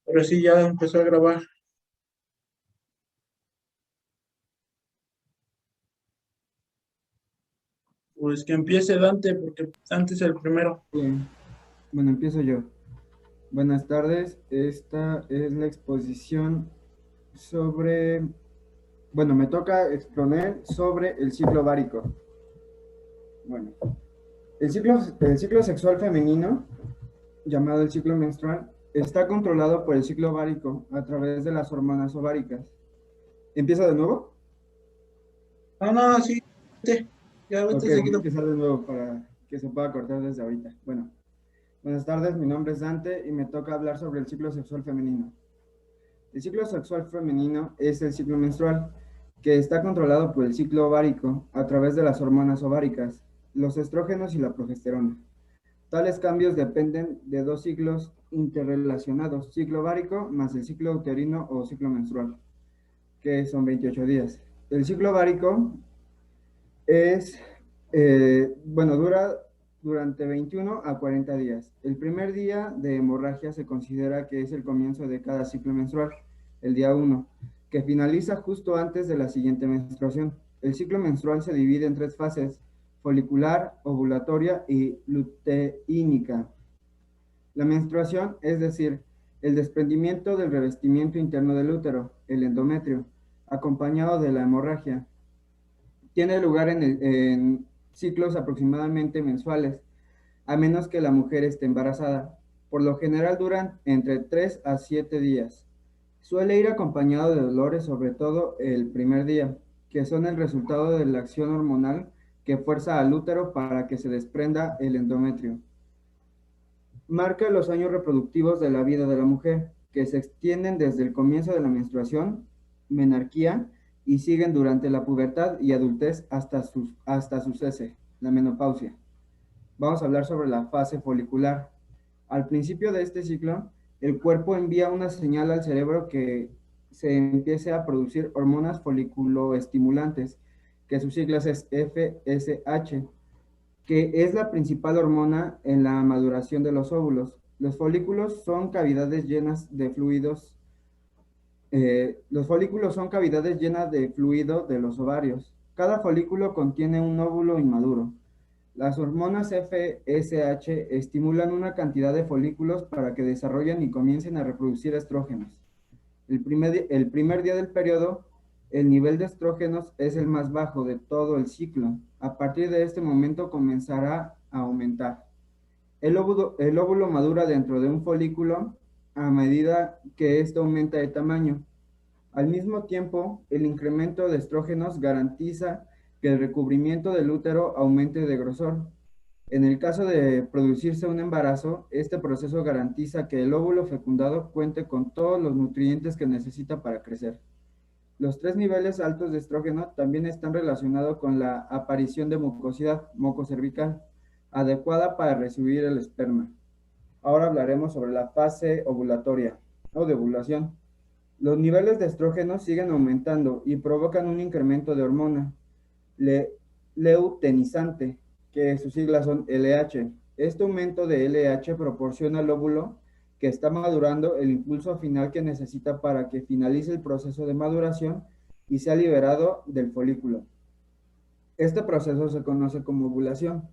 Ahora sí, ya empezó a grabar. Pues que empiece Dante, porque Dante es el primero. Bien, bueno, empiezo yo. Buenas tardes, esta es la exposición sobre, bueno, me toca exponer sobre el ciclo ovárico. Bueno, el ciclo sexual femenino, llamado el ciclo menstrual, está controlado por el ciclo ovárico a través de las hormonas ováricas. ¿Empieza de nuevo? No, no, sí, Dante. Ya Ok, vete voy a seguido. empezar de nuevo para que se pueda cortar desde ahorita. Bueno, buenas tardes, mi nombre es Dante y me toca hablar sobre el ciclo sexual femenino. El ciclo sexual femenino es el ciclo menstrual, que está controlado por el ciclo ovárico a través de las hormonas ováricas, los estrógenos y la progesterona. Tales cambios dependen de dos ciclos interrelacionados, ciclo ovárico más el ciclo uterino o ciclo menstrual, que son 28 días. El ciclo ovárico es, dura durante 21 a 40 días. El primer día de hemorragia se considera que es el comienzo de cada ciclo menstrual, el día 1, que finaliza justo antes de la siguiente menstruación. El ciclo menstrual se divide en tres fases: folicular, ovulatoria y luteínica. La menstruación, es decir, el desprendimiento del revestimiento interno del útero, el endometrio, acompañado de la hemorragia, tiene lugar en ciclos aproximadamente mensuales, a menos que la mujer esté embarazada. Por lo general duran entre 3 a 7 días. Suele ir acompañado de dolores, sobre todo el primer día, que son el resultado de la acción hormonal que fuerza al útero para que se desprenda el endometrio. Marca los años reproductivos de la vida de la mujer, que se extienden desde el comienzo de la menstruación, menarquía, y siguen durante la pubertad y adultez hasta su cese, la menopausia. Vamos a hablar sobre la fase folicular. Al principio de este ciclo, el cuerpo envía una señal al cerebro que se empiece a producir hormonas foliculoestimulantes, que sus siglas es FSH, que es la principal hormona en la maduración de los óvulos. Los folículos son cavidades llenas de fluidos. Los folículos son cavidades llenas de fluido de los ovarios. Cada folículo contiene un óvulo inmaduro. Las hormonas FSH estimulan una cantidad de folículos para que desarrollen y comiencen a reproducir estrógenos. El primer día del periodo, el nivel de estrógenos es el más bajo de todo el ciclo. A partir de este momento comenzará a aumentar. El óvulo madura dentro de un folículo a medida que éste aumenta de tamaño. Al mismo tiempo, el incremento de estrógenos garantiza que el recubrimiento del útero aumente de grosor. En el caso de producirse un embarazo, este proceso garantiza que el óvulo fecundado cuente con todos los nutrientes que necesita para crecer. Los tres niveles altos de estrógeno también están relacionados con la aparición de mucosidad mococervical, adecuada para recibir el esperma. Ahora hablaremos sobre la fase ovulatoria o de ovulación. Los niveles de estrógeno siguen aumentando y provocan un incremento de hormona le, leutenizante, que sus siglas son LH. Este aumento de LH proporciona al óvulo que está madurando el impulso final que necesita para que finalice el proceso de maduración y sea liberado del folículo. Este proceso se conoce como ovulación.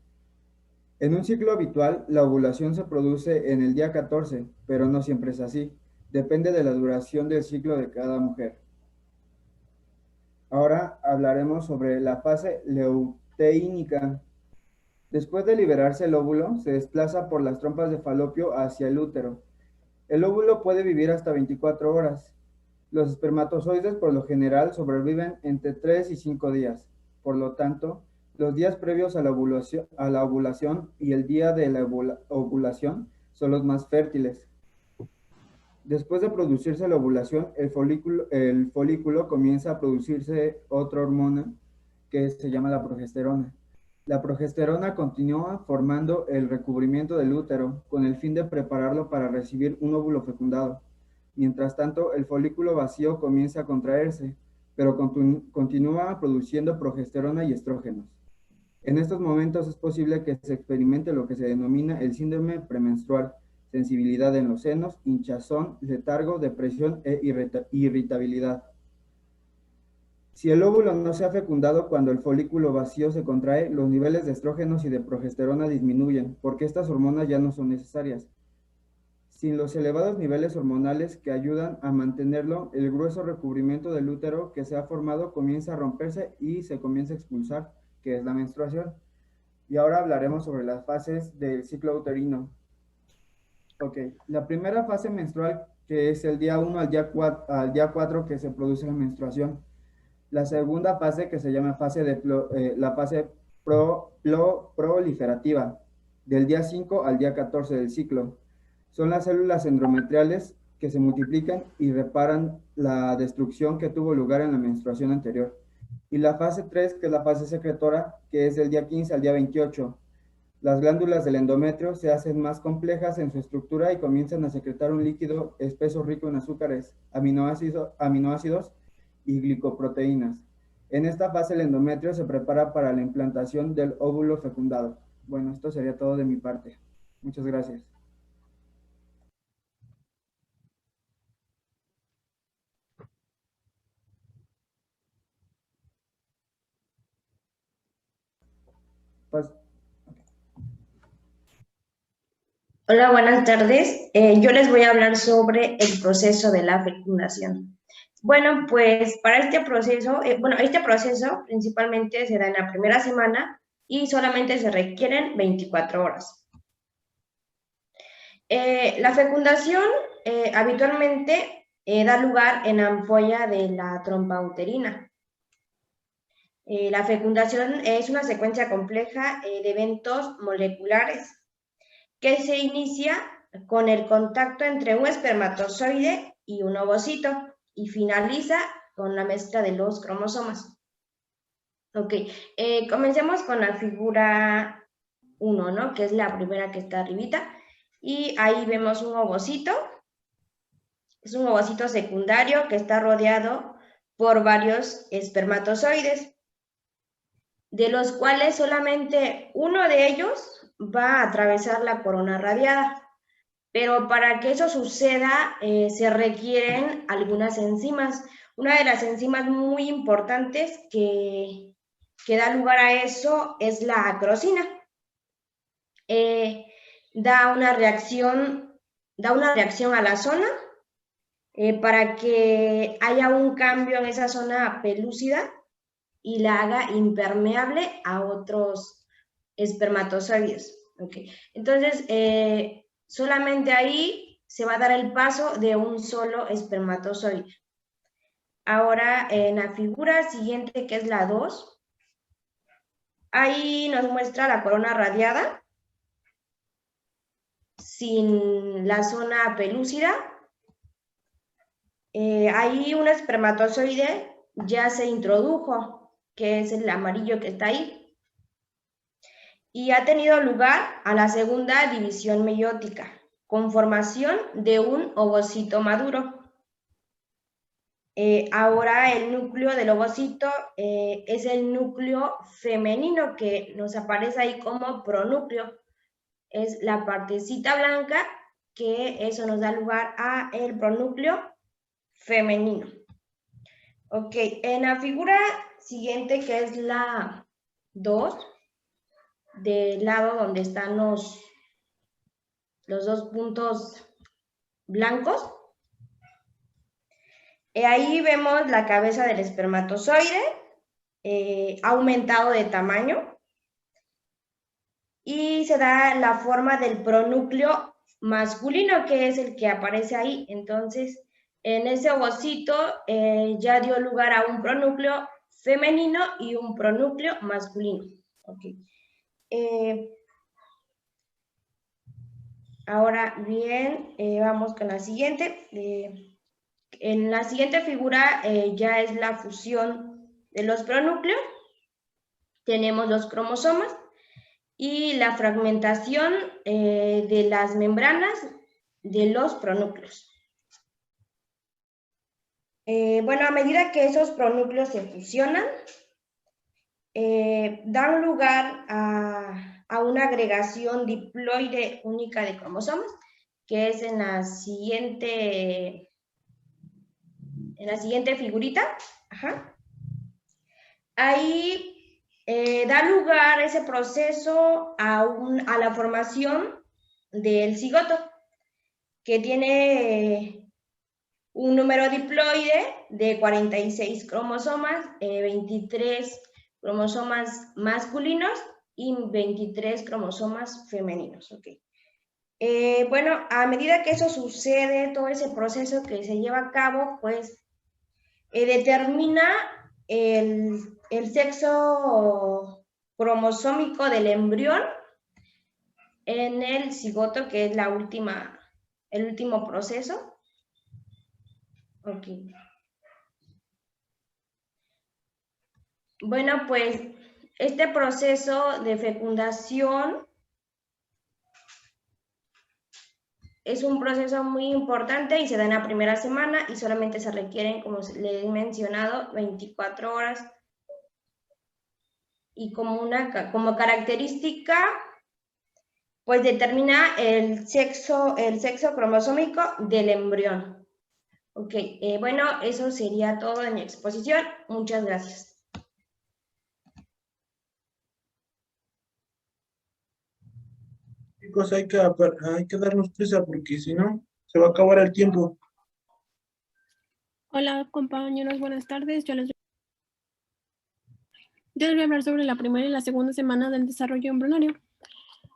En un ciclo habitual, la ovulación se produce en el día 14, pero no siempre es así. Depende de la duración del ciclo de cada mujer. Ahora hablaremos sobre la fase luteínica. Después de liberarse el óvulo, se desplaza por las trompas de falopio hacia el útero. El óvulo puede vivir hasta 24 horas. Los espermatozoides por lo general sobreviven entre 3 y 5 días. Por lo tanto, los días previos a la ovulación y el día de la ovulación son los más fértiles. Después de producirse la ovulación, el folículo comienza a producirse otra hormona que se llama la progesterona. La progesterona continúa formando el recubrimiento del útero con el fin de prepararlo para recibir un óvulo fecundado. Mientras tanto, el folículo vacío comienza a contraerse, pero continúa produciendo progesterona y estrógenos. En estos momentos es posible que se experimente lo que se denomina el síndrome premenstrual. sensibilidad en los senos, hinchazón, letargo, depresión e irritabilidad. Si el óvulo no se ha fecundado cuando el folículo vacío se contrae, los niveles de estrógenos y de progesterona disminuyen, porque estas hormonas ya no son necesarias. Sin los elevados niveles hormonales que ayudan a mantenerlo, el grueso recubrimiento del útero que se ha formado comienza a romperse y se comienza a expulsar, que es la menstruación. Y ahora hablaremos sobre las fases del ciclo uterino. Ok, la primera fase menstrual, que es el día 1 al día 4 que se produce la menstruación. La segunda fase, que se llama la fase proliferativa, del día 5 al día 14 del ciclo. Son las células endometriales que se multiplican y reparan la destrucción que tuvo lugar en la menstruación anterior. Y la fase 3, que es la fase secretora, que es del día 15 al día 28. Las glándulas del endometrio se hacen más complejas en su estructura y comienzan a secretar un líquido espeso rico en azúcares, aminoácidos y glicoproteínas. En esta fase el endometrio se prepara para la implantación del óvulo fecundado. Bueno, esto sería todo de mi parte. Muchas gracias. Pues, Hola, buenas tardes. Yo les voy a hablar sobre el proceso de la fecundación. Bueno, pues para este proceso, este proceso principalmente se da en la primera semana y solamente se requieren 24 horas. La fecundación habitualmente da lugar en ampolla de la trompa uterina. La fecundación es una secuencia compleja de eventos moleculares que se inicia con el contacto entre un espermatozoide y un ovocito y finaliza con la mezcla de los cromosomas. Ok, comencemos con la figura 1, ¿no? Que es la primera que está arribita. Y ahí vemos un ovocito. Es un ovocito secundario que está rodeado por varios espermatozoides, de los cuales solamente uno de ellos va a atravesar la corona radiada. Pero para que eso suceda, se requieren algunas enzimas. Una de las enzimas muy importantes que da lugar a eso es la acrosina. Da una reacción a la zona para que haya un cambio en esa zona pelúcida y la haga impermeable a otros espermatozoides. Okay. Entonces, solamente ahí se va a dar el paso de un solo espermatozoide. Ahora, en la figura siguiente, que es la 2, ahí nos muestra la corona radiada sin la zona pelúcida. Ahí un espermatozoide ya se introdujo, que es el amarillo que está ahí, y ha tenido lugar a la segunda división meiótica, con formación de un ovocito maduro. Ahora el núcleo del ovocito es el núcleo femenino, que nos aparece ahí como pronúcleo. Es la partecita blanca, que eso nos da lugar a el pronúcleo femenino. Ok, en la figura siguiente, que es la 2, del lado donde están los dos puntos blancos, ahí vemos la cabeza del espermatozoide, ha aumentado de tamaño y se da la forma del pronúcleo masculino, que es el que aparece ahí. Entonces, en ese ovocito ya dio lugar a un pronúcleo femenino y un pronúcleo masculino. Okay. Ahora bien, vamos con la siguiente. En la siguiente figura ya es la fusión de los pronúcleos. Tenemos los cromosomas y la fragmentación de las membranas de los pronúcleos. Bueno, a medida que esos pronúcleos se fusionan, dan lugar a una agregación diploide única de cromosomas, que es en la siguiente figurita. Ajá. Ahí da lugar ese proceso a la formación del cigoto, que tiene un número diploide de 46 cromosomas, 23 cromosomas masculinos y 23 cromosomas femeninos. Okay. Bueno, a medida que eso sucede, todo ese proceso que se lleva a cabo, pues determina el sexo cromosómico del embrión en el cigoto, que es el último proceso. Ok. Bueno, pues este proceso de fecundación es un proceso muy importante y se da en la primera semana y solamente se requieren, como les he mencionado, 24 horas. Y como característica, pues determina el sexo cromosómico del embrión. Ok, bueno, eso sería todo de mi exposición. Muchas gracias. Chicos, hay que darnos prisa porque si no, se va a acabar el tiempo. Hola compañeros, buenas tardes. Yo les voy a hablar sobre la primera y la segunda semana del desarrollo embrionario.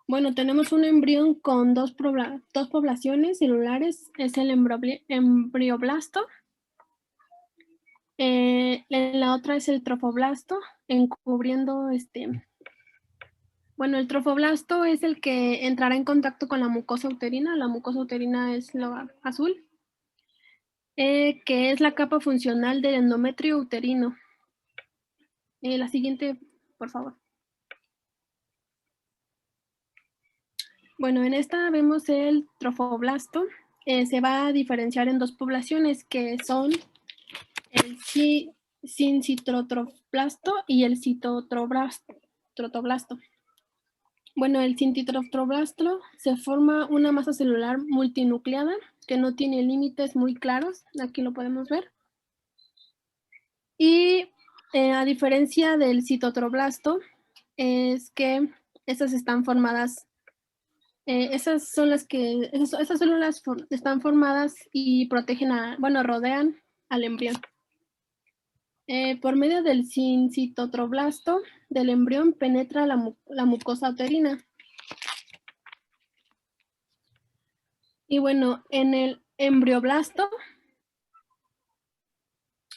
Bueno, tenemos un embrión con dos poblaciones celulares, es el embrioblasto. La otra es el trofoblasto, encubriendo Bueno, el trofoblasto es el que entrará en contacto con la mucosa uterina. La mucosa uterina es lo azul, que es la capa funcional del endometrio uterino. La siguiente, por favor. Bueno, en esta vemos el trofoblasto. Se va a diferenciar en dos poblaciones que son el sincitrotropblasto y el citotroblasto. Bueno, el sincitrotropblasto se forma una masa celular multinucleada que no tiene límites muy claros. Aquí lo podemos ver. Y a diferencia del citotroblasto, es que estas están formadas. Esas células están formadas y protegen rodean al embrión. Por medio del sincitotroblasto del embrión penetra la mucosa uterina. Y bueno, en el embrioblasto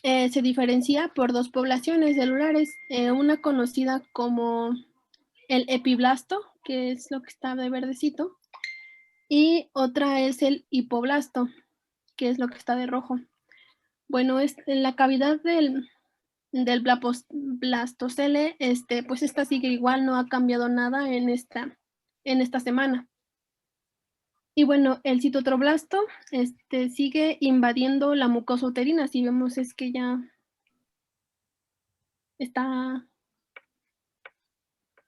se diferencia por dos poblaciones celulares, una conocida como el epiblasto, que es lo que está de verdecito, y otra es el hipoblasto, que es lo que está de rojo. Bueno, en la cavidad del blastocele, pues esta sigue igual, no ha cambiado nada en esta semana. Y bueno, el citotroblasto sigue invadiendo la mucosa uterina. Si vemos es que ya está.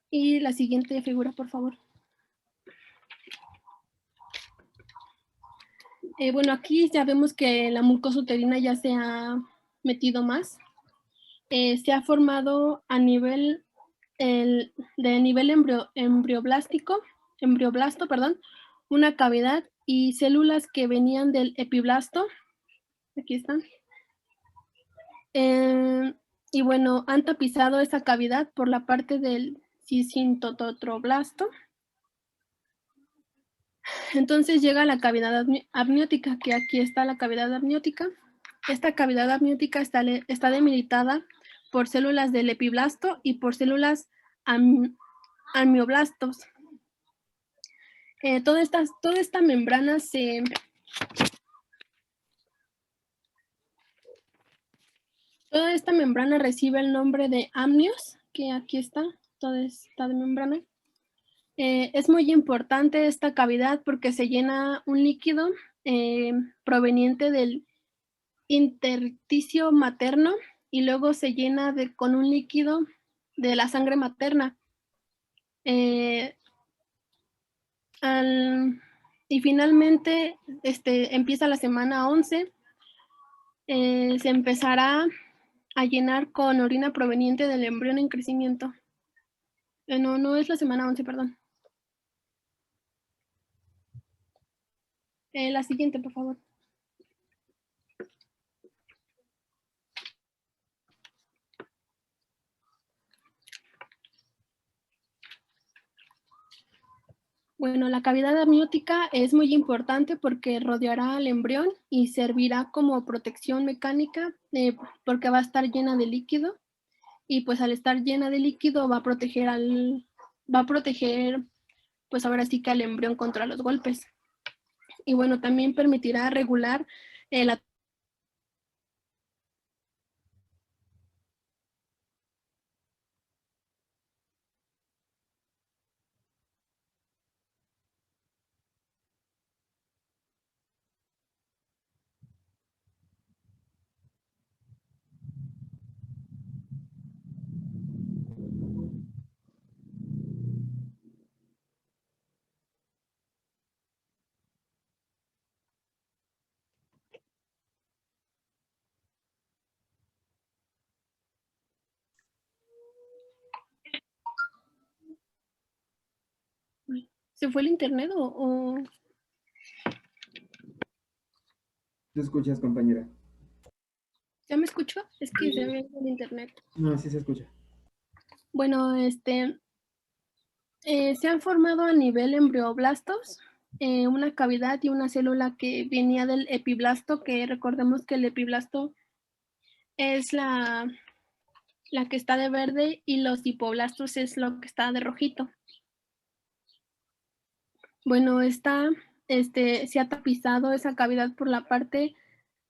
Y la siguiente figura, por favor. Bueno, aquí ya vemos que la mucosa uterina ya se ha metido más. Se ha formado a nivel embrioblasto, una cavidad y células que venían del epiblasto. Aquí están. Y bueno, han tapizado esa cavidad por la parte del sincitotroblasto. Entonces llega la cavidad amniótica, que aquí está la cavidad amniótica. Esta cavidad amniótica está delimitada por células del epiblasto y por células amioblastos. Toda esta membrana Toda esta membrana recibe el nombre de amnios, que aquí está, toda esta membrana. Es muy importante esta cavidad porque se llena un líquido proveniente del intersticio materno y luego se llena con un líquido de la sangre materna. Y finalmente empieza la semana 11. Se empezará a llenar con orina proveniente del embrión en crecimiento. No es la semana 11, perdón. La siguiente, por favor. Bueno, la cavidad amniótica es muy importante porque rodeará al embrión y servirá como protección mecánica porque va a estar llena de líquido y pues al estar llena de líquido va a proteger pues ahora sí que al embrión contra los golpes. Y bueno, también permitirá regular la ¿Se fue el internet o...? ¿Te escuchas, compañera? ¿Ya me escuchó? Es que se ve el internet. No, sí se escucha. Bueno, se han formado a nivel embrioblastos una cavidad y una célula que venía del epiblasto, que recordemos que el epiblasto es la que está de verde y los hipoblastos es lo que está de rojito. Bueno, se ha tapizado esa cavidad por la parte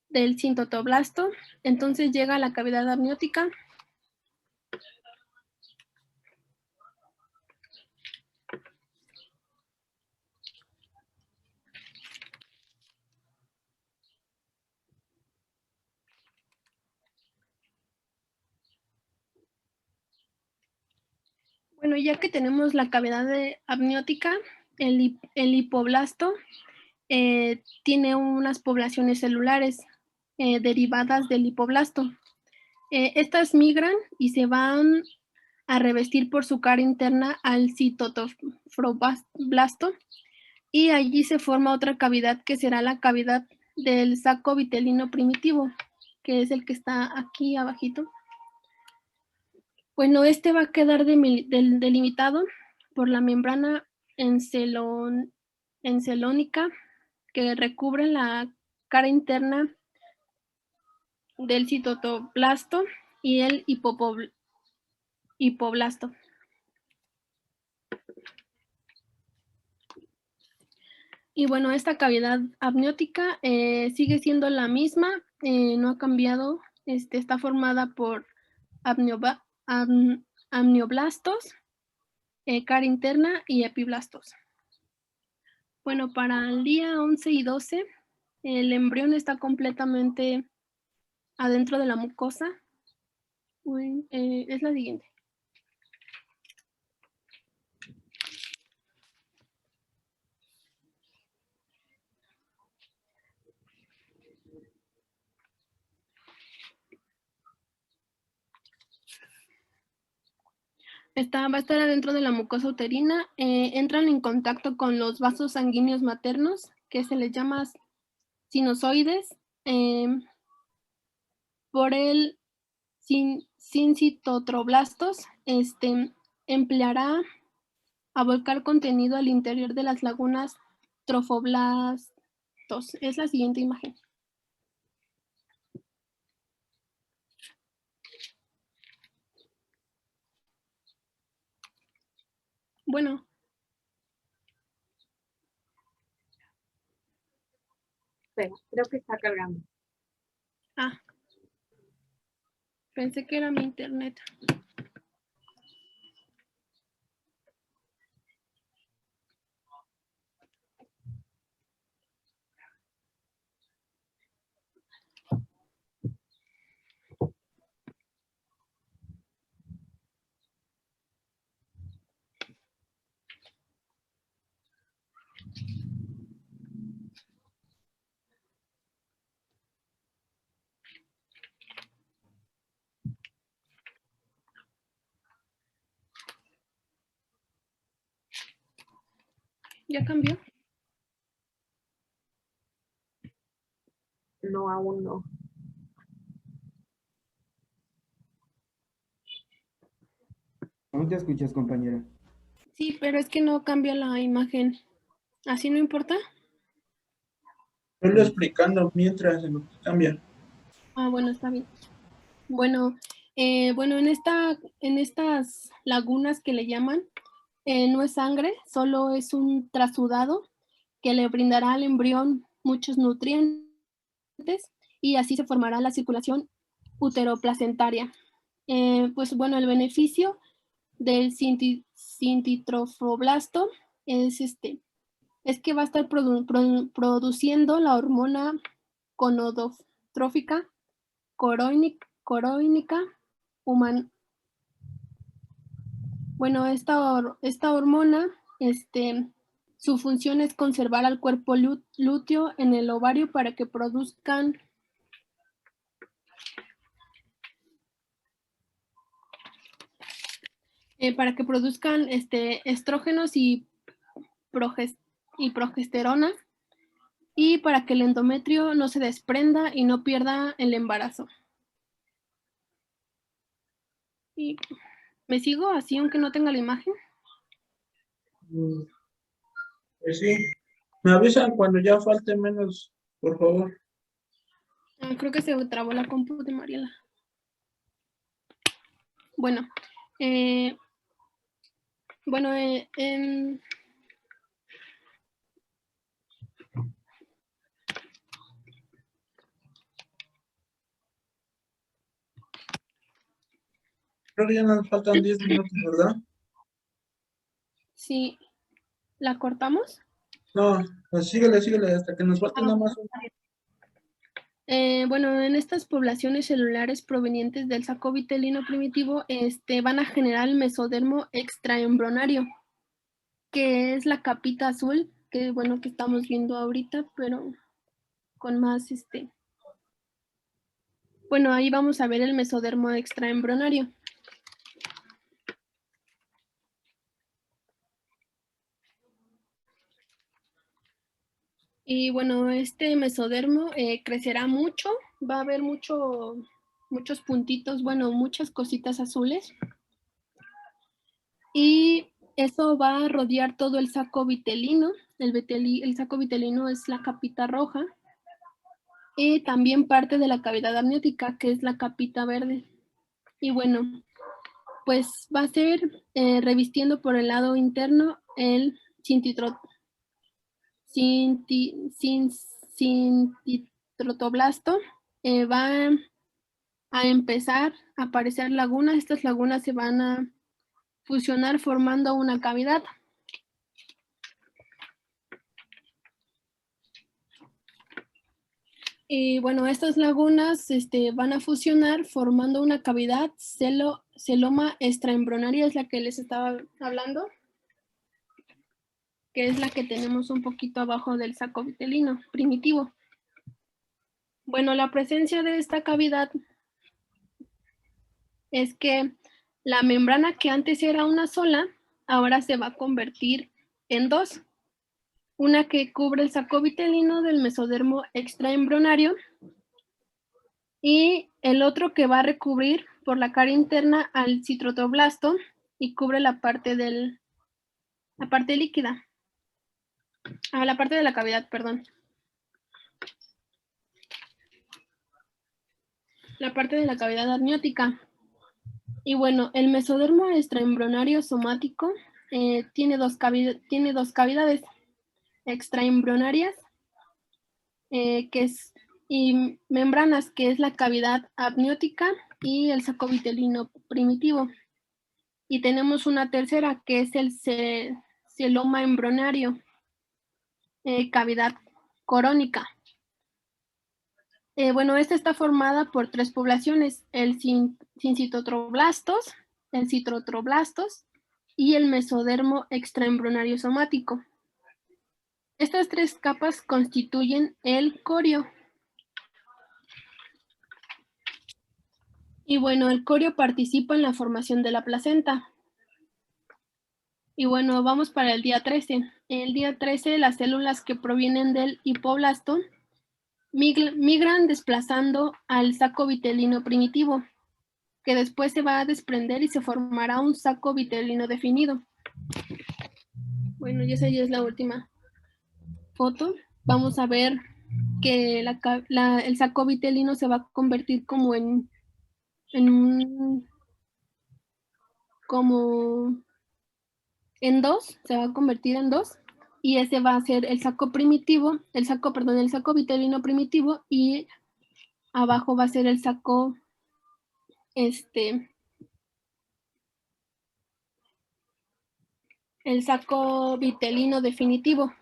del citotoblasto, entonces llega a la cavidad amniótica. Bueno, ya que tenemos la cavidad amniótica, el hipoblasto tiene unas poblaciones celulares derivadas del hipoblasto. Estas migran y se van a revestir por su cara interna al citofibroblast y allí se forma otra cavidad que será la cavidad del saco vitelino primitivo, que es el que está aquí abajito. Bueno, va a quedar delimitado por la membrana encelónica que recubre la cara interna del citoblasto y el hipoblasto. Y bueno, esta cavidad amniótica sigue siendo la misma, no ha cambiado, está formada por amnioblastos, cara interna y epiblastos. Bueno, para el día 11 y 12, el embrión está completamente adentro de la mucosa. Es la siguiente. Va a estar adentro de la mucosa uterina, entran en contacto con los vasos sanguíneos maternos, que se les llama sinusoides, por el sincitotroblastos, empleará a volcar contenido al interior de las lagunas trofoblastos. Es la siguiente imagen. Bueno. Espera, creo que está cargando. Ah. Pensé que era mi internet. ¿Ya cambió? No, aún no. Aún te escuchas, compañera. Sí, pero es que no cambia la imagen. ¿Así no importa? Estoy explicando mientras en lo que cambia. Ah, bueno, está bien. Bueno, bueno, en estas lagunas que le llaman, no es sangre, solo es un trasudado que le brindará al embrión muchos nutrientes y así se formará la circulación uteroplacentaria. Pues bueno, el beneficio del cintitrofoblasto es que va a estar produciendo la hormona gonadotrófica coroinica humana. Bueno, esta hormona, su función es conservar al cuerpo lúteo en el ovario para que produzcan estrógenos y progesterona y para que el endometrio no se desprenda y no pierda el embarazo. ¿Y me sigo así aunque no tenga la imagen? Pues sí. Me avisan cuando ya falte menos, por favor. Creo que se trabó la compu de Mariela. Bueno, Creo que ya nos faltan 10 minutos, ¿verdad? sí, ¿la cortamos? No, pues síguele hasta que nos falte nada más un. Bueno, en estas poblaciones celulares provenientes del saco vitelino primitivo, van a generar el mesodermo extraembrionario, que es la capita azul, que bueno, que estamos viendo ahorita, pero con más, bueno, ahí vamos a ver el mesodermo extraembrionario. Y bueno, este mesodermo crecerá mucho, va a haber muchos puntitos, bueno, muchas cositas azules. Y eso va a rodear todo el saco vitelino. El saco vitelino es la capita roja. Y también parte de la cavidad amniótica, que es la capita verde. Y bueno, pues va a ser revistiendo por el lado interno el cintitrotoblasto. Va a empezar a aparecer lagunas. Estas lagunas se van a fusionar formando una cavidad. Y bueno, estas lagunas van a fusionar formando una cavidad celoma extraembrionaria, es la que les estaba hablando, que es la que tenemos un poquito abajo del saco vitelino primitivo. Bueno, la presencia de esta cavidad es que la membrana que antes era una sola, ahora se va a convertir en dos. Una que cubre el saco vitelino del mesodermo extraembrionario y el otro que va a recubrir por la cara interna al citrotoblasto y cubre la parte líquida. La parte de la cavidad, perdón. La parte de la cavidad amniótica. Y bueno, el mesodermo extraembrionario somático tiene dos cavidades extraembrionarias y membranas, que es la cavidad amniótica y el saco vitelino primitivo. Y tenemos una tercera, que es el celoma embrionario, cavidad corónica. Bueno, esta está formada por tres poblaciones, el cincitotroblastos, el citrotroblastos y el mesodermo extraembrionario somático. Estas tres capas constituyen el corio. Y bueno, el corio participa en la formación de la placenta. Y bueno, vamos para el día 13. El día 13, las células que provienen del hipoblasto migran desplazando al saco vitelino primitivo, que después se va a desprender y se formará un saco vitelino definido. Bueno, y esa ya es la última foto. Vamos a ver que el saco vitelino se va a convertir como en dos, se va a convertir en dos, y ese va a ser el saco primitivo, el saco vitelino primitivo, y abajo va a ser el saco vitelino definitivo.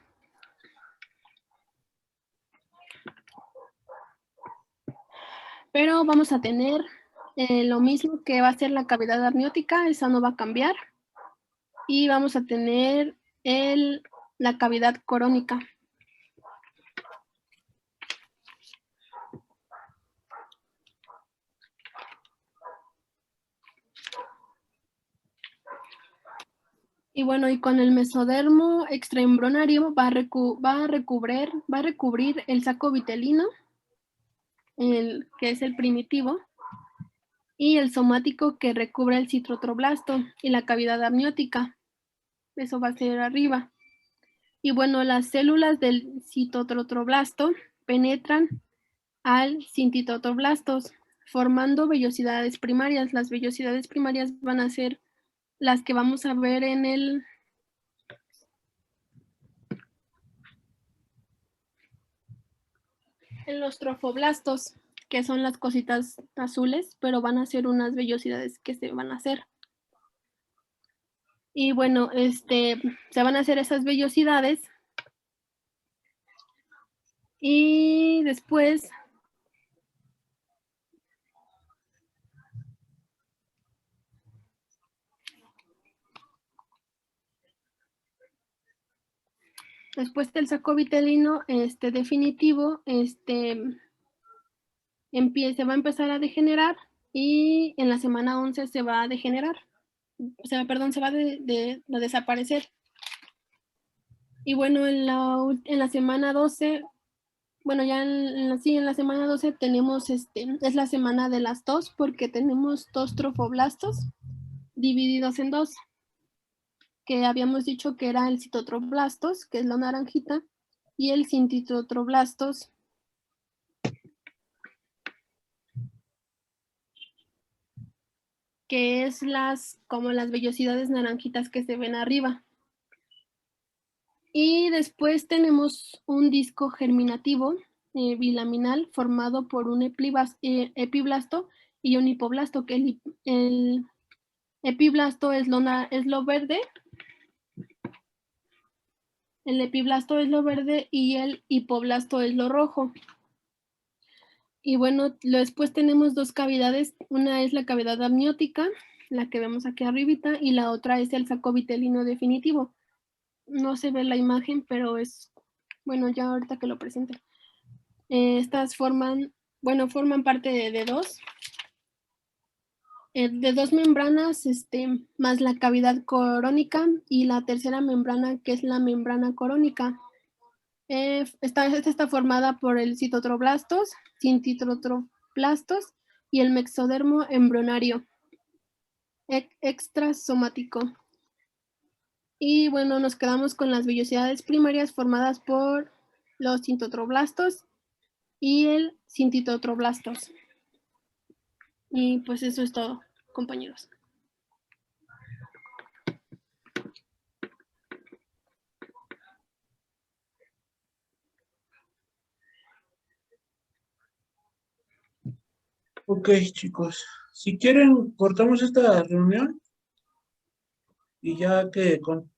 Pero vamos a tener lo mismo que va a ser la cavidad amniótica, esa no va a cambiar. Y vamos a tener la cavidad corónica. Y bueno, y con el mesodermo extraembrionario va a recubrir el saco vitelino, que es el primitivo, y el somático que recubre el citotroblasto y la cavidad amniótica. Eso va a ser arriba. Y bueno, las células del citotroblasto penetran al cintitotroblastos, formando vellosidades primarias. Las vellosidades primarias van a ser las que vamos a ver en los trofoblastos, que son las cositas azules, pero van a ser unas vellosidades que se van a hacer. Y bueno, se van a hacer esas vellosidades. Y después del saco vitelino definitivo, se va a empezar a degenerar, y en la semana 11 se va a degenerar. Se va a desaparecer. Y bueno, en la semana 12, bueno, ya en la semana 12 tenemos, es la semana de las tos, porque tenemos dos trofoblastos divididos en dos, que habíamos dicho que era el citotroblastos, que es la naranjita, y el cintitotroblastos, que es como las vellosidades naranjitas que se ven arriba. Y después tenemos un disco germinativo bilaminal formado por un epiblasto y un hipoblasto, que el epiblasto es lo verde, el epiblasto es lo verde y el hipoblasto es lo rojo. Y bueno, después tenemos dos cavidades, una es la cavidad amniótica, la que vemos aquí arribita, y la otra es el saco vitelino definitivo. No se ve la imagen, pero bueno, ya ahorita que lo presente. Estas forman parte de dos membranas, más la cavidad corónica y la tercera membrana, que es la membrana corónica. Esta está formada por el citotroblastos, cintitotroblastos y el mesodermo embrionario extrasomático. Y bueno, nos quedamos con las vellosidades primarias formadas por los citotroblastos y el cintitotroblastos. Y pues eso es todo, compañeros. Ok, chicos. Si quieren, cortamos esta reunión y ya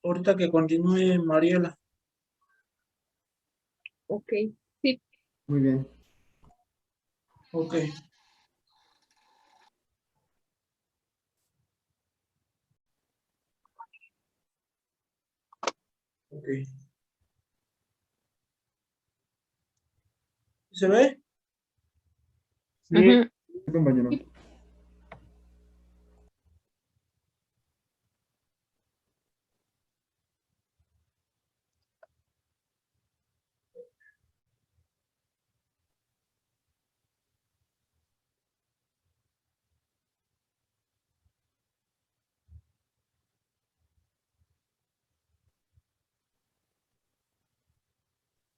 ahorita que continúe Mariela. Ok, sí. Muy bien. Ok. Ok. ¿Se ve? Sí, compañero.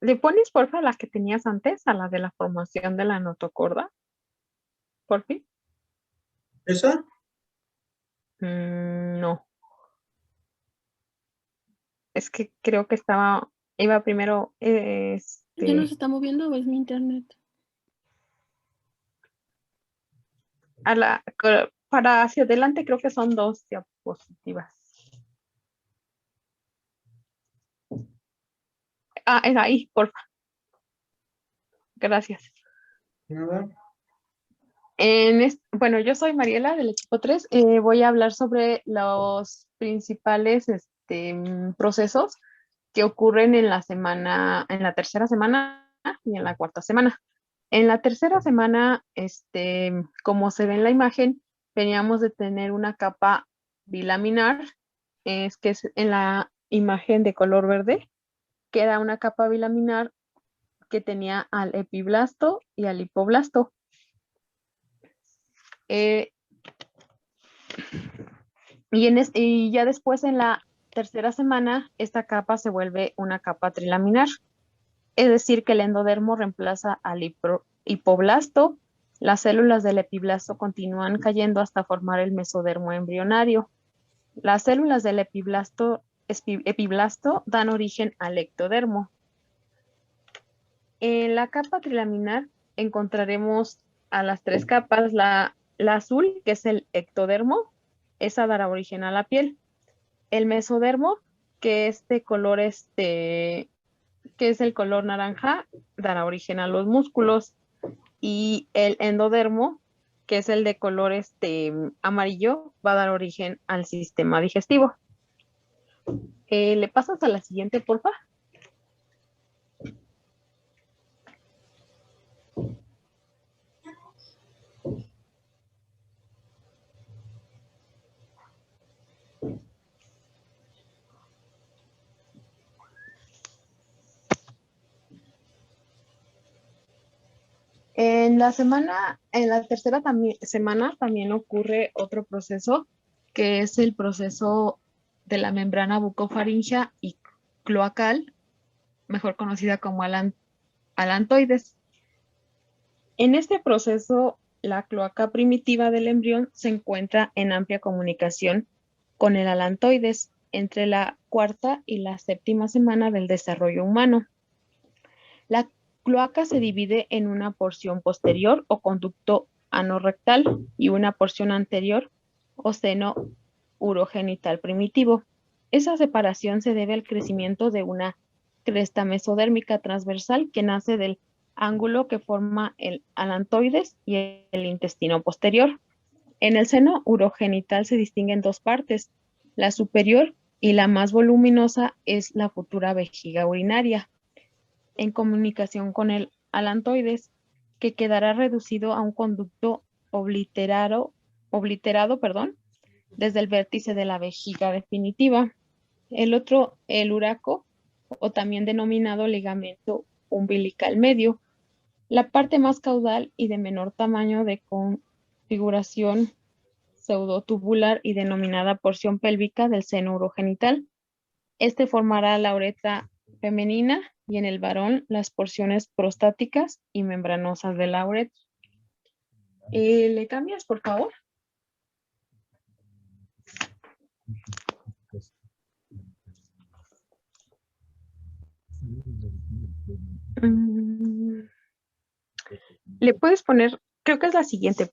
¿Le pones, porfa, la que tenías antes, a la de la formación de la notocorda? ¿Por fin? ¿Esa? No. Es que creo que iba primero, ¿Ya no se está moviendo o es mi internet? para hacia adelante creo que son 2 diapositivas. Es ahí, porfa. Gracias. Nada. Bueno, yo soy Mariela del equipo 3. Voy a hablar sobre los principales procesos que ocurren en la tercera semana y en la cuarta semana. En la tercera semana, como se ve en la imagen, veníamos de tener una capa bilaminar, que es en la imagen de color verde, que era una capa bilaminar que tenía al epiblasto y al hipoblasto. Y ya después en la tercera semana, esta capa se vuelve una capa trilaminar. Es decir, que el endodermo reemplaza al hipoblasto, las células del epiblasto continúan cayendo hasta formar el mesodermo embrionario. Las células del epiblasto dan origen al ectodermo. En la capa trilaminar encontraremos a las 3 capas, la azul, que es el ectodermo, esa dará origen a la piel. El mesodermo, que es de color que es el color naranja, dará origen a los músculos, y el endodermo, que es el de color amarillo, va a dar origen al sistema digestivo. ¿Le pasas a la siguiente, porfa? En la tercera semana también ocurre otro proceso, que es el proceso de la membrana bucofaringea y cloacal, mejor conocida como alantoides. En este proceso, la cloaca primitiva del embrión se encuentra en amplia comunicación con el alantoides entre la cuarta y la séptima semana del desarrollo humano. La cloaca se divide en una porción posterior o conducto anorrectal y una porción anterior o seno urogenital primitivo. Esa separación se debe al crecimiento de una cresta mesodérmica transversal que nace del ángulo que forma el alantoides y el intestino posterior. En el seno urogenital se distinguen 2 partes. La superior y la más voluminosa es la futura vejiga urinaria, en comunicación con el alantoides, que quedará reducido a un conducto obliterado, desde el vértice de la vejiga definitiva. El otro, el uraco, o también denominado ligamento umbilical medio, la parte más caudal y de menor tamaño, de configuración pseudotubular y denominada porción pélvica del seno urogenital. Formará la uretra femenina y en el varón las porciones prostáticas y membranosas de la uretra. ¿Le cambias, por favor? Le puedes poner, creo que es la siguiente,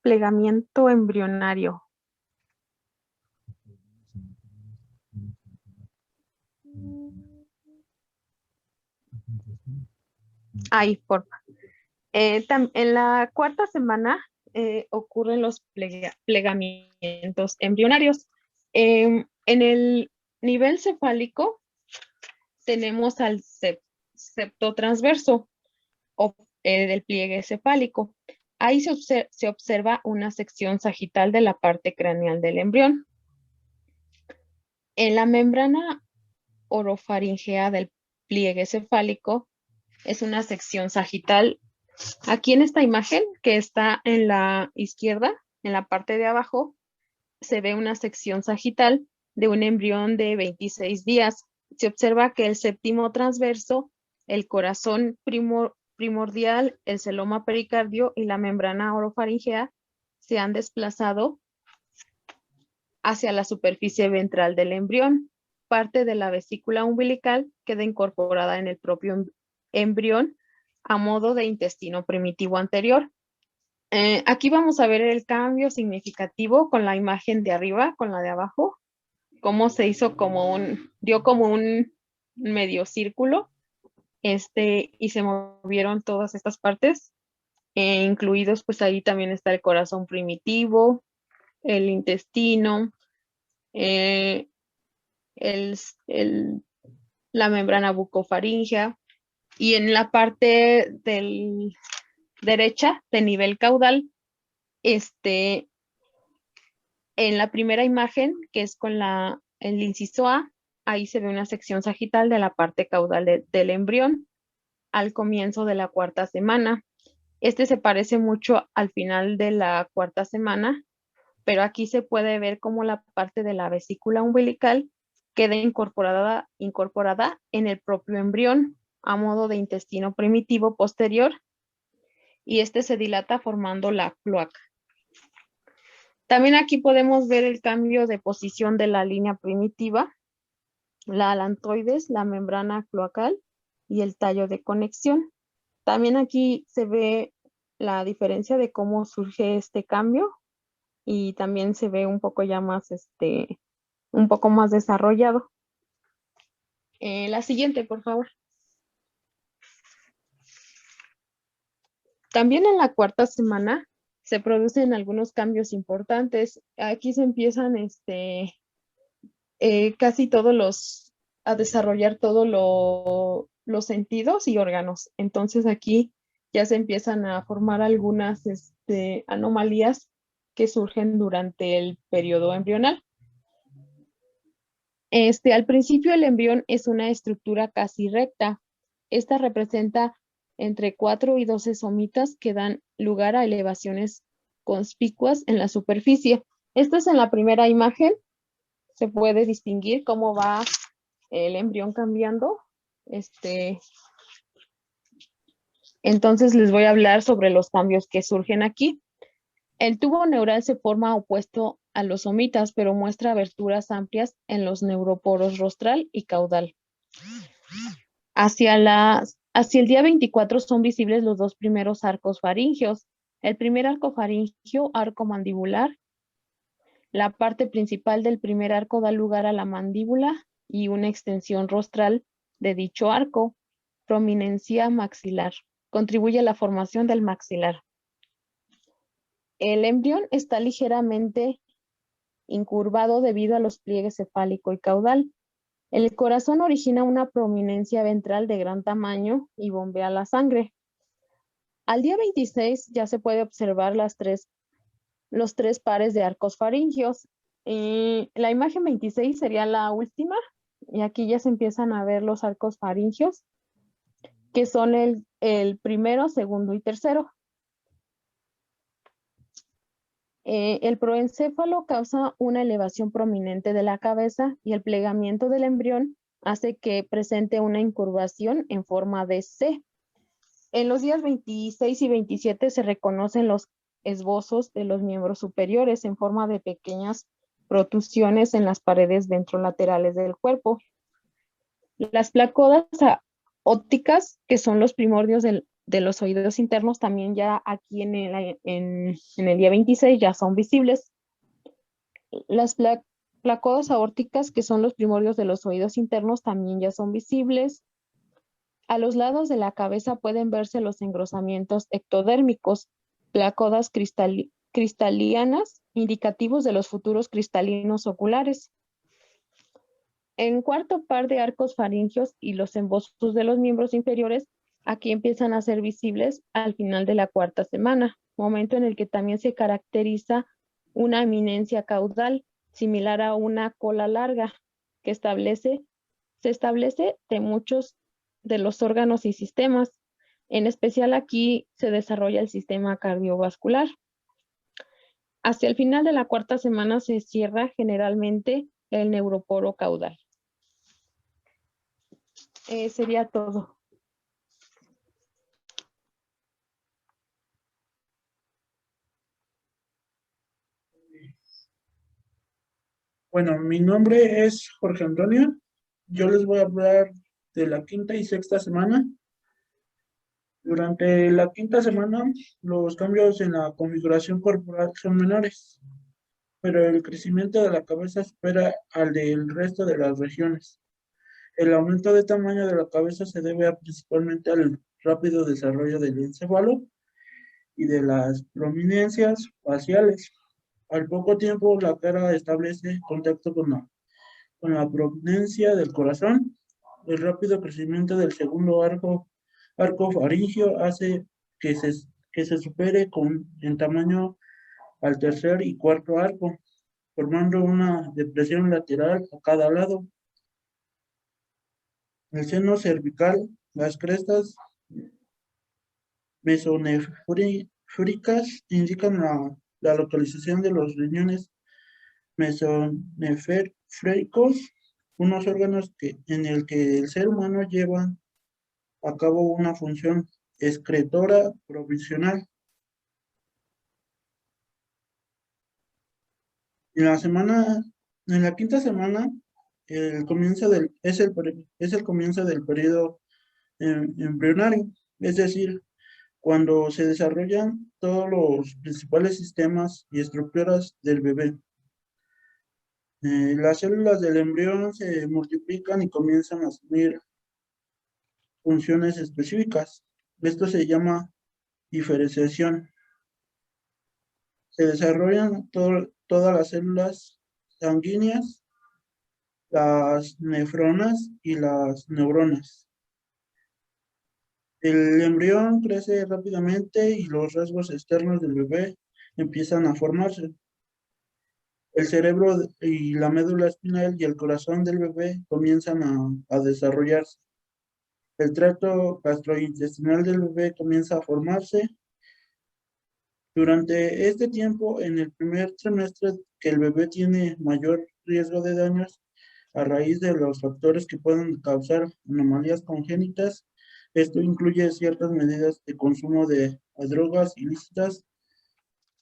plegamiento embrionario. Ahí, por favor. En la cuarta semana ocurren los plegamientos embrionarios. En el nivel cefálico tenemos al septo transverso del pliegue cefálico. Ahí se observa una sección sagital de la parte craneal del embrión. En la membrana orofaringea del pliegue cefálico es una sección sagital. Aquí en esta imagen, que está en la izquierda, en la parte de abajo, se ve una sección sagital de un embrión de 26 días. Se observa que el séptimo transverso el corazón primordial, el celoma pericardio y la membrana orofaringea se han desplazado hacia la superficie ventral del embrión. Parte de la vesícula umbilical queda incorporada en el propio embrión a modo de intestino primitivo anterior. Aquí vamos a ver el cambio significativo con la imagen de arriba, con la de abajo, cómo se hizo dio como un medio círculo, y se movieron todas estas partes, incluidos, pues ahí también está el corazón primitivo, el intestino, eh, la membrana bucofaríngea, y en la parte derecha de nivel caudal, en la primera imagen, que es con el inciso A, ahí se ve una sección sagital de la parte caudal del embrión al comienzo de la 4ª semana. Se parece mucho al final de la 4ª semana, pero aquí se puede ver cómo la parte de la vesícula umbilical queda incorporada en el propio embrión a modo de intestino primitivo posterior, y se dilata formando la cloaca. También aquí podemos ver el cambio de posición de la línea primitiva, la alantoides, la membrana cloacal y el tallo de conexión. También aquí se ve la diferencia de cómo surge este cambio, y también se ve un poco ya más, un poco más desarrollado. La siguiente, por favor. También en la 4ª semana se producen algunos cambios importantes. Aquí se empiezan casi a desarrollar todos los sentidos y órganos. Entonces aquí ya se empiezan a formar algunas anomalías que surgen durante el periodo embrional. Al principio el embrión es una estructura casi recta. Esta representa entre 4 y 12 somitas que dan lugar a elevaciones conspicuas en la superficie. Esta es en la primera imagen. Se puede distinguir cómo va el embrión cambiando. Entonces les voy a hablar sobre los cambios que surgen aquí. El tubo neural se forma opuesto a los somitas, pero muestra aberturas amplias en los neuroporos rostral y caudal. Hacia el día 24 son visibles los 2 primeros arcos faríngeos. El primer arco faríngeo, arco mandibular. La parte principal del primer arco da lugar a la mandíbula y una extensión rostral de dicho arco, prominencia maxilar. Contribuye a la formación del maxilar. El embrión está ligeramente incurvado debido a los pliegues cefálico y caudal. El corazón origina una prominencia ventral de gran tamaño y bombea la sangre. Al día 26 ya se puede observar los 3 pares de arcos faríngeos. La imagen 26 sería la última, y aquí ya se empiezan a ver los arcos faríngeos, que son el primero, segundo y tercero. El proencéfalo causa una elevación prominente de la cabeza, y el plegamiento del embrión hace que presente una incurvación en forma de C. En los días 26 y 27 se reconocen los esbozos de los miembros superiores en forma de pequeñas protusiones en las paredes ventrolaterales del cuerpo. Las placodas ópticas, que son los primordios de los oídos internos, también ya aquí en el día 26 ya son visibles. Las placodas aórticas, que son los primordios de los oídos internos, también ya son visibles. A los lados de la cabeza pueden verse los engrosamientos ectodérmicos, placodas cristalianas, indicativos de los futuros cristalinos oculares. En cuarto par de arcos faríngeos y los embozos de los miembros inferiores, aquí empiezan a ser visibles al final de la 4ª semana, momento en el que también se caracteriza una eminencia caudal, similar a una cola larga, que se establece de muchos de los órganos y sistemas. En especial aquí se desarrolla el sistema cardiovascular. Hacia el final de la 4ª semana se cierra generalmente el neuroporo caudal. Sería todo. Bueno, mi nombre es Jorge Antonio. Yo les voy a hablar de la quinta y sexta semana. Durante la quinta semana, los cambios en la configuración corporal son menores, pero el crecimiento de la cabeza supera al del resto de las regiones. El aumento de tamaño de la cabeza se debe principalmente al rápido desarrollo del encéfalo y de las prominencias faciales. Al poco tiempo, la cara establece contacto con la prominencia del corazón. El rápido crecimiento del segundo arco faríngeo hace que se supere en tamaño al tercer y cuarto arco, formando una depresión lateral a cada lado. El seno cervical, las crestas mesonefricas indican la localización de los riñones mesonefricos, unos órganos en el que el ser humano lleva a cabo una función excretora provisional. En la quinta semana, es el comienzo del periodo embrionario, es decir, cuando se desarrollan todos los principales sistemas y estructuras del bebé. Las células del embrión se multiplican y comienzan a asumir funciones específicas. Esto se llama diferenciación. Se desarrollan todas las células sanguíneas, las nefronas y las neuronas. El embrión crece rápidamente y los rasgos externos del bebé empiezan a formarse. El cerebro y la médula espinal y el corazón del bebé comienzan a desarrollarse. El tracto gastrointestinal del bebé comienza a formarse. Durante este tiempo, en el primer trimestre, que el bebé tiene mayor riesgo de daños a raíz de los factores que pueden causar anomalías congénitas. Esto incluye ciertas medidas de consumo de drogas ilícitas,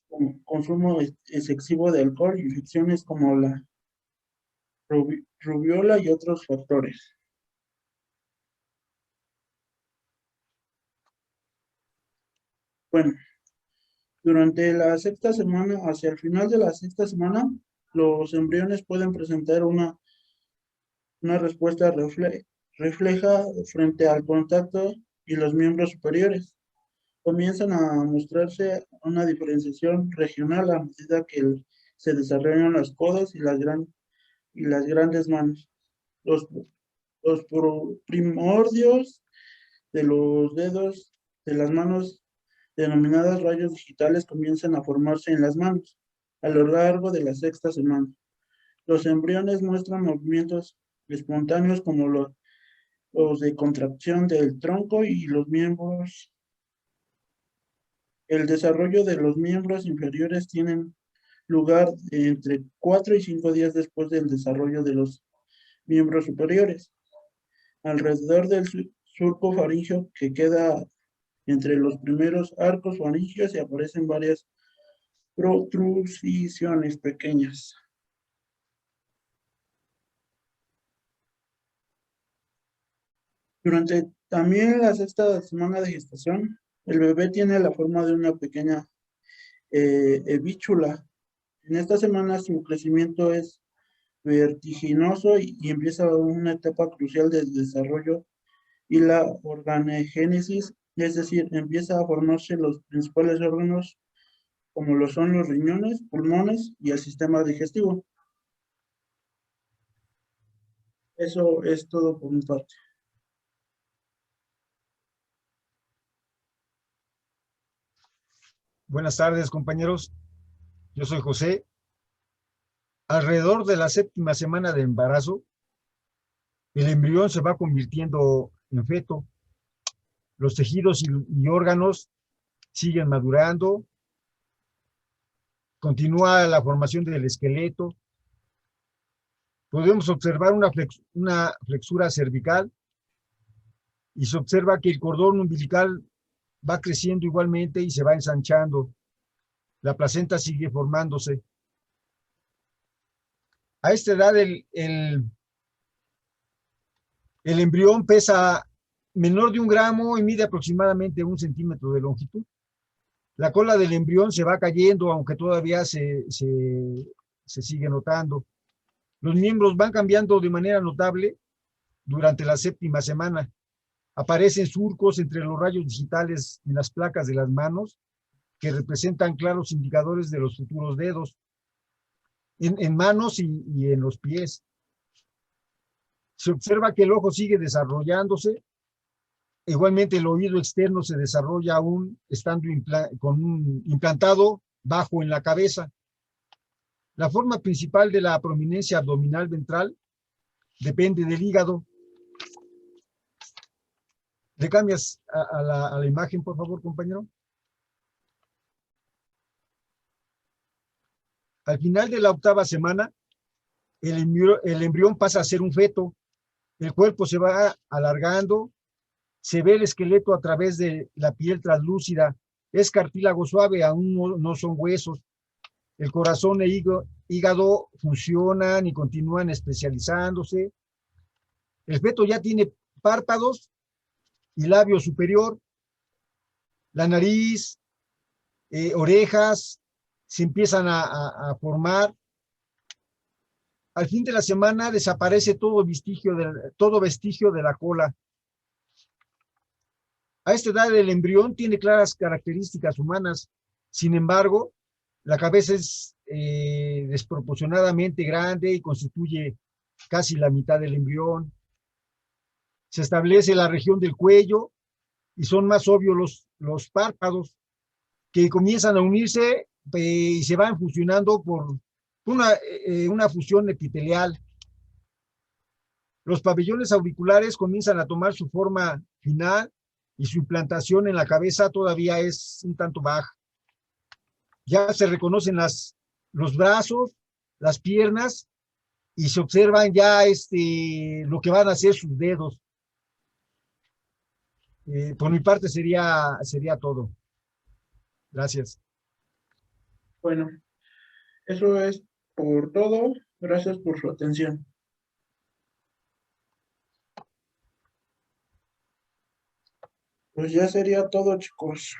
como consumo excesivo de alcohol, infecciones como la rubiola y otros factores. Bueno, durante la sexta semana, hacia el final de la sexta semana, los embriones pueden presentar una respuesta refleja frente al contacto y los miembros superiores. Comienzan a mostrarse una diferenciación regional a medida que se desarrollan los codos y las grandes manos. Los primordios de los dedos de las manos, denominadas rayos digitales, comienzan a formarse en las manos a lo largo de la sexta semana. Los embriones muestran movimientos espontáneos como los de contracción del tronco y los miembros. El desarrollo de los miembros inferiores tiene lugar entre 4 y 5 días después del desarrollo de los miembros superiores. Alrededor del surco faríngeo que queda entre los primeros arcos faríngeos se aparecen varias protrusiones pequeñas. Durante también la sexta semana de gestación, el bebé tiene la forma de una pequeña hebíchula. En esta semana su crecimiento es vertiginoso y empieza una etapa crucial del desarrollo y la organogénesis, es decir, empieza a formarse los principales órganos como lo son los riñones, pulmones y el sistema digestivo. Eso es todo por mi parte. Buenas tardes, compañeros. Yo soy José. Alrededor de la séptima semana de embarazo, el embrión se va convirtiendo en feto. Los tejidos y órganos siguen madurando. Continúa la formación del esqueleto. Podemos observar una flexura cervical y se observa que el cordón umbilical va creciendo igualmente y se va ensanchando. La placenta sigue formándose. A esta edad el embrión pesa menor de 1 gramo y mide aproximadamente 1 centímetro de longitud. La cola del embrión se va cayendo, aunque todavía se sigue notando. Los miembros van cambiando de manera notable durante la 7ª semana. Aparecen surcos entre los rayos digitales en las placas de las manos que representan claros indicadores de los futuros dedos en manos y en los pies. Se observa que el ojo sigue desarrollándose. Igualmente el oído externo se desarrolla aún estando con un implantado bajo en la cabeza. La forma principal de la prominencia abdominal ventral depende del hígado. ¿Le cambias a la imagen, por favor, compañero? Al final de la 8ª semana, el embrión pasa a ser un feto. El cuerpo se va alargando. Se ve el esqueleto a través de la piel translúcida. Es cartílago suave, aún no son huesos. El corazón e hígado funcionan y continúan especializándose. El feto ya tiene párpados y labio superior. La nariz, orejas, se empiezan a formar. Al fin de la semana desaparece todo vestigio de la cola. A esta edad el embrión tiene claras características humanas. Sin embargo, la cabeza es desproporcionadamente grande y constituye casi la mitad del embrión. Se establece la región del cuello y son más obvios los párpados que comienzan a unirse y se van fusionando por una fusión epitelial. Los pabellones auriculares comienzan a tomar su forma final y su implantación en la cabeza todavía es un tanto baja. Ya se reconocen los brazos, las piernas y se observan ya lo que van a ser sus dedos. Por mi parte sería todo. Gracias. Bueno, eso es por todo. Gracias por su atención. Pues ya sería todo, chicos.